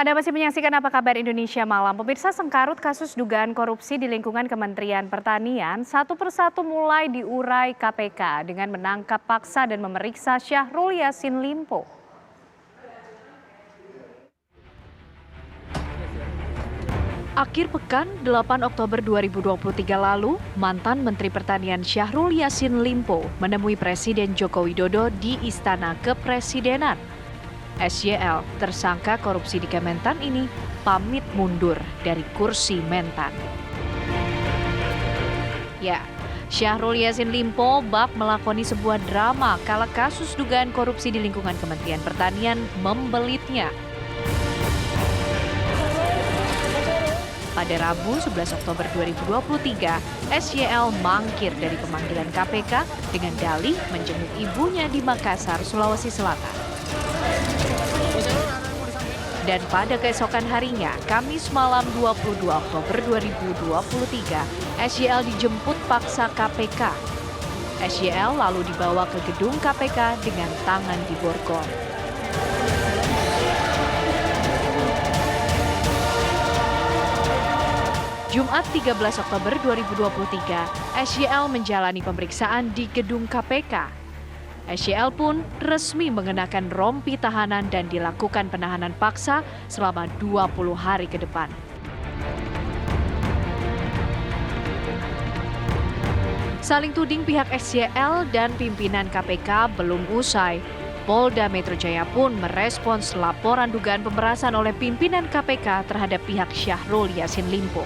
Anda masih menyaksikan Apa Kabar Indonesia Malam. Pemirsa, sengkarut kasus dugaan korupsi di lingkungan Kementerian Pertanian satu persatu mulai diurai KPK dengan menangkap paksa dan memeriksa Syahrul Yassin Limpo. Akhir pekan 8 Oktober 2023 lalu, mantan Menteri Pertanian Syahrul Yassin Limpo menemui Presiden Joko Widodo di Istana Kepresidenan. SYL, tersangka korupsi di Kementan ini, pamit mundur dari kursi Mentan. Ya, Syahrul Yassin Limpo bak melakoni sebuah drama kala kasus dugaan korupsi di lingkungan Kementerian Pertanian membelitnya. Pada Rabu 11 Oktober 2023, SYL mangkir dari pemanggilan KPK dengan dalih menjenguk ibunya di Makassar, Sulawesi Selatan. Dan pada keesokan harinya, Kamis malam 22 Oktober 2023, SYL dijemput paksa KPK. SYL lalu dibawa ke gedung KPK dengan tangan diborgol. Jumat 13 Oktober 2023, SYL menjalani pemeriksaan di gedung KPK. SYL pun resmi mengenakan rompi tahanan dan dilakukan penahanan paksa selama 20 hari ke depan. Saling tuding pihak SYL dan pimpinan KPK belum usai. Polda Metro Jaya pun merespons laporan dugaan pemerasan oleh pimpinan KPK terhadap pihak Syahrul Yassin Limpo.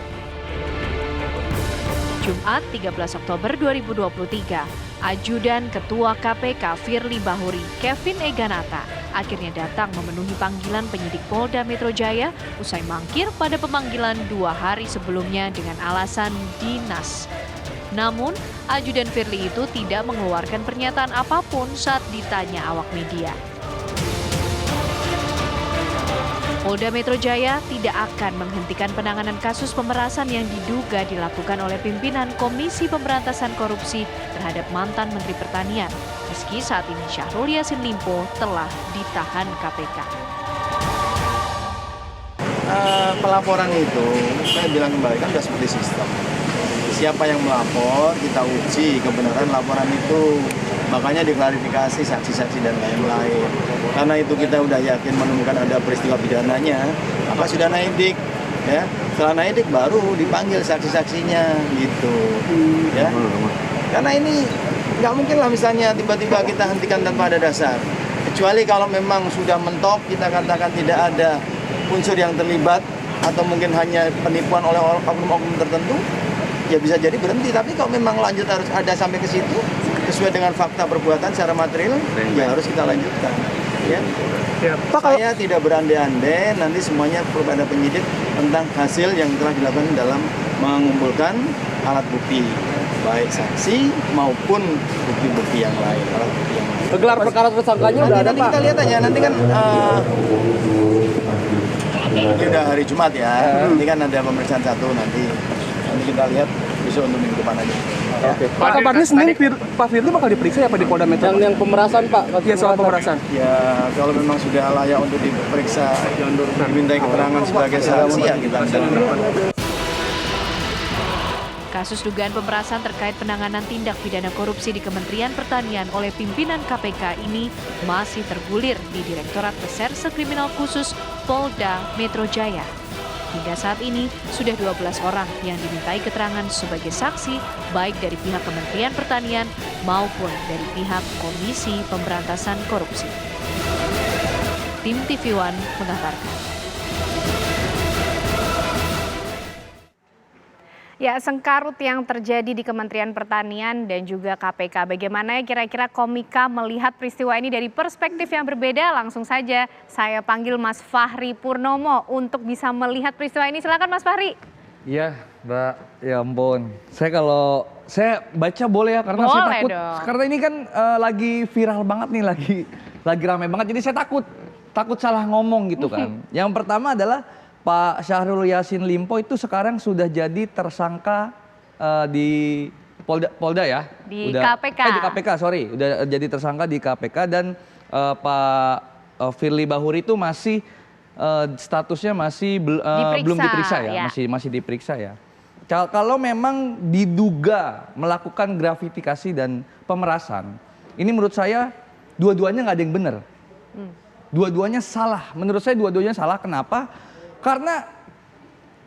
Jumat 13 Oktober 2023, Ajudan Ketua KPK Firly Bahuri, Kevin Eganata, akhirnya datang memenuhi panggilan penyidik Polda Metro Jaya usai mangkir pada pemanggilan 2 hari sebelumnya dengan alasan dinas. Namun, Ajudan Firly itu tidak mengeluarkan pernyataan apapun saat ditanya awak media. Polda Metro Jaya tidak akan menghentikan penanganan kasus pemerasan yang diduga dilakukan oleh pimpinan Komisi Pemberantasan Korupsi terhadap mantan Menteri Pertanian, meski saat ini Syahrul Yassin Limpo telah ditahan KPK. Pelaporan itu, saya bilang kembali kan sudah seperti sistem. Siapa yang melapor, kita uji kebenaran laporan itu. Makanya diklarifikasi saksi-saksi dan lain-lain. Karena itu kita udah yakin menemukan ada peristiwa pidananya, maka sudah naidik, ya. Setelah naidik baru dipanggil saksi-saksinya, gitu, ya. Karena ini nggak mungkin lah misalnya tiba-tiba kita hentikan tanpa ada dasar. Kecuali kalau memang sudah mentok, kita katakan tidak ada unsur yang terlibat atau mungkin hanya penipuan oleh oknum-oknum tertentu, ya bisa jadi berhenti. Tapi kalau memang lanjut harus ada sampai ke situ, sesuai dengan fakta perbuatan secara material, ya harus kita lanjutkan. Ya. Saya tidak berandai-andai nanti semuanya kepada penyidik tentang hasil yang telah dilakukan dalam mengumpulkan alat bukti, baik saksi maupun bukti-bukti yang lain. Alat bukti yang lain. Gelar perkara tersangkanya udah ada, nanti Pak? Kita lihat aja, nanti kan ini udah hari Jumat ya, nanti kan ada pemeriksaan satu nanti kita lihat besok untuk minggu depan aja. Ya. Oke. Pak, kabarnya Senin Pak Firly bakal diperiksa ya Pak di Polda Metro? Yang pemerasan Pak? Iya, soal pemerasan. Ya kalau memang sudah layak untuk diperiksa, dimintai keterangan sebagai saksi ya kita akan. Kasus dugaan pemerasan terkait penanganan tindak pidana korupsi di Kementerian Pertanian oleh pimpinan KPK ini masih tergulir di Direktorat Reserse Kriminal Khusus Polda Metro Jaya. Hingga saat ini, sudah 12 orang yang dimintai keterangan sebagai saksi, baik dari pihak Kementerian Pertanian maupun dari pihak Komisi Pemberantasan Korupsi. Tim TV One mengabarkan. Ya, sengkarut yang terjadi di Kementerian Pertanian dan juga KPK. Bagaimana kira-kira komika melihat peristiwa ini dari perspektif yang berbeda? Langsung saja saya panggil Mas Fahri Purnomo untuk bisa melihat peristiwa ini. Silakan Mas Fahri. Iya, Mbak. Ya ampun. Saya baca boleh ya karena boleh saya takut. Dong. Karena ini kan lagi viral banget nih, lagi ramai banget. Jadi saya takut salah ngomong gitu kan. Yang pertama adalah Pak Syahrul Yassin Limpo itu sekarang sudah jadi tersangka di Polda ya? Di KPK. Di KPK, sorry. Udah jadi tersangka di KPK dan Pak Firly Bahuri itu masih statusnya masih belum Diperiksa, diperiksa ya, ya. masih diperiksa ya. Kalau memang diduga melakukan gratifikasi dan pemerasan, ini menurut saya dua-duanya nggak ada yang benar. Dua-duanya salah. Menurut saya dua-duanya salah. Kenapa? Karena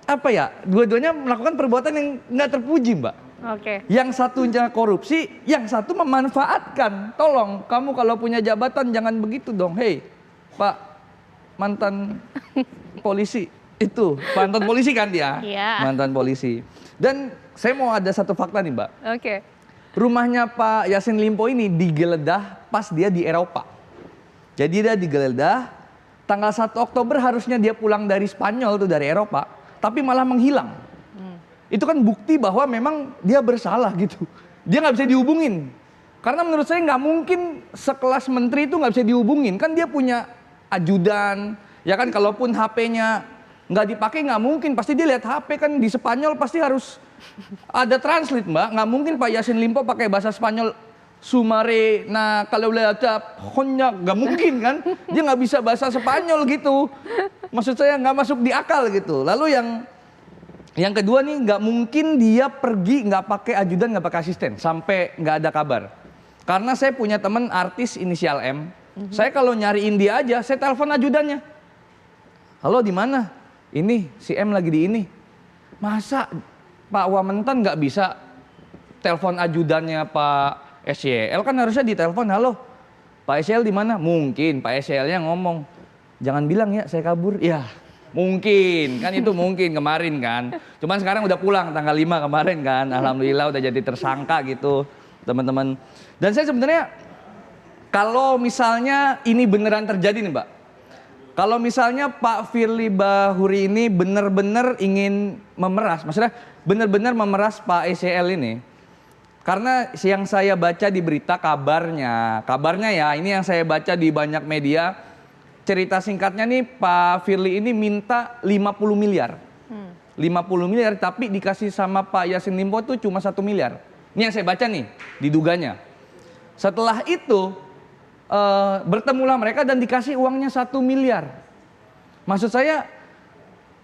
apa ya? Dua-duanya melakukan perbuatan yang nggak terpuji, Mbak. Oke. Yang satunya korupsi, yang satu memanfaatkan. Tolong, kamu kalau punya jabatan jangan begitu dong. Hei, Pak mantan polisi. Itu, mantan polisi kan dia? Iya. Mantan polisi. Dan saya mau ada satu fakta nih, Mbak. Oke. Rumahnya Pak Yassin Limpo ini digeledah pas dia di Eropa. Jadi dia digeledah, tanggal 1 Oktober harusnya dia pulang dari Spanyol tuh, dari Eropa, tapi malah menghilang. Itu kan bukti bahwa memang dia bersalah gitu. Dia nggak bisa dihubungin. Karena menurut saya nggak mungkin sekelas menteri itu nggak bisa dihubungin. Kan dia punya ajudan, ya kan, kalaupun HP-nya nggak dipakai nggak mungkin. Pasti dia lihat HP kan di Spanyol pasti harus ada translate, Mbak. Nggak mungkin Pak Yassin Limpo pakai bahasa Spanyol. Sumare, nah kalau ada konyak, nggak mungkin kan? Dia nggak bisa bahasa Spanyol gitu. Maksud saya nggak masuk di akal gitu. Lalu yang kedua nih, nggak mungkin dia pergi nggak pakai ajudan, nggak pakai asisten sampai nggak ada kabar. Karena saya punya teman artis inisial M. Saya kalau nyariin dia aja, saya telepon ajudannya. Halo, di mana? Ini si M lagi di ini. Masa Pak Wamentan nggak bisa telepon ajudannya Pak SYL, kan harusnya ditelepon, halo Pak SYL di mana? Mungkin Pak SYL-nya ngomong, jangan bilang ya saya kabur. Ya mungkin, kan itu mungkin kemarin kan. Cuman sekarang udah pulang tanggal 5 kemarin kan. Alhamdulillah udah jadi tersangka gitu teman-teman. Dan saya sebenarnya kalau misalnya ini beneran terjadi nih, Mbak. Kalau misalnya Pak Firly Bahuri ini benar-benar ingin memeras, maksudnya benar-benar memeras Pak SYL ini. Karena yang saya baca di berita kabarnya ya, ini yang saya baca di banyak media, cerita singkatnya nih Pak Firly ini minta 50 miliar. 50 miliar tapi dikasih sama Pak Yassin Limpo itu cuma 1 miliar. Ini yang saya baca nih, diduganya. Setelah itu bertemulah mereka dan dikasih uangnya 1 miliar. Maksud saya,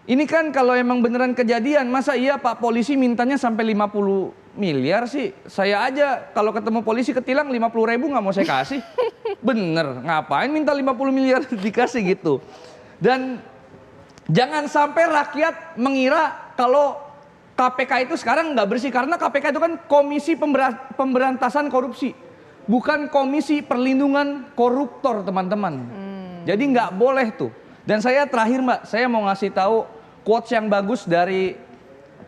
ini kan kalau emang beneran kejadian, masa iya Pak polisi mintanya sampai 50 miliar sih? Saya aja kalau ketemu polisi ketilang 50.000 nggak mau saya kasih. Bener, ngapain minta 50 miliar dikasih gitu. Dan jangan sampai rakyat mengira kalau KPK itu sekarang nggak bersih. Karena KPK itu kan Komisi Pemberantasan Korupsi. Bukan Komisi Perlindungan Koruptor, teman-teman. Jadi nggak boleh tuh. Dan saya terakhir, Mbak, saya mau ngasih tahu quotes yang bagus dari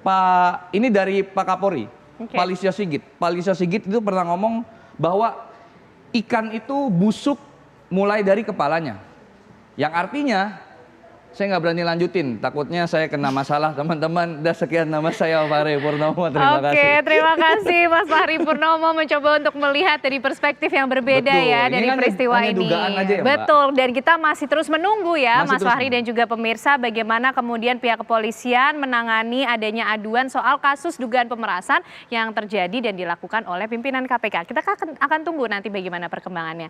Pak Kapolri, Pak Listio Sigit. Pak Listio Sigit itu pernah ngomong bahwa ikan itu busuk mulai dari kepalanya. Yang artinya saya nggak berani lanjutin, takutnya saya kena masalah, teman-teman. Udah sekian, nama saya Fahri Purnomo, terima kasih. Oke, terima kasih Mas Fahri Purnomo mencoba untuk melihat dari perspektif yang berbeda. Betul. Ya Ini dari kan peristiwa hanya ini. dugaan aja ya, Mbak? Betul, dan kita masih terus menunggu ya Masih Mas terus Fahri dan juga pemirsa bagaimana kemudian pihak kepolisian menangani adanya aduan soal kasus dugaan pemerasan yang terjadi dan dilakukan oleh pimpinan KPK. Kita akan tunggu nanti bagaimana perkembangannya.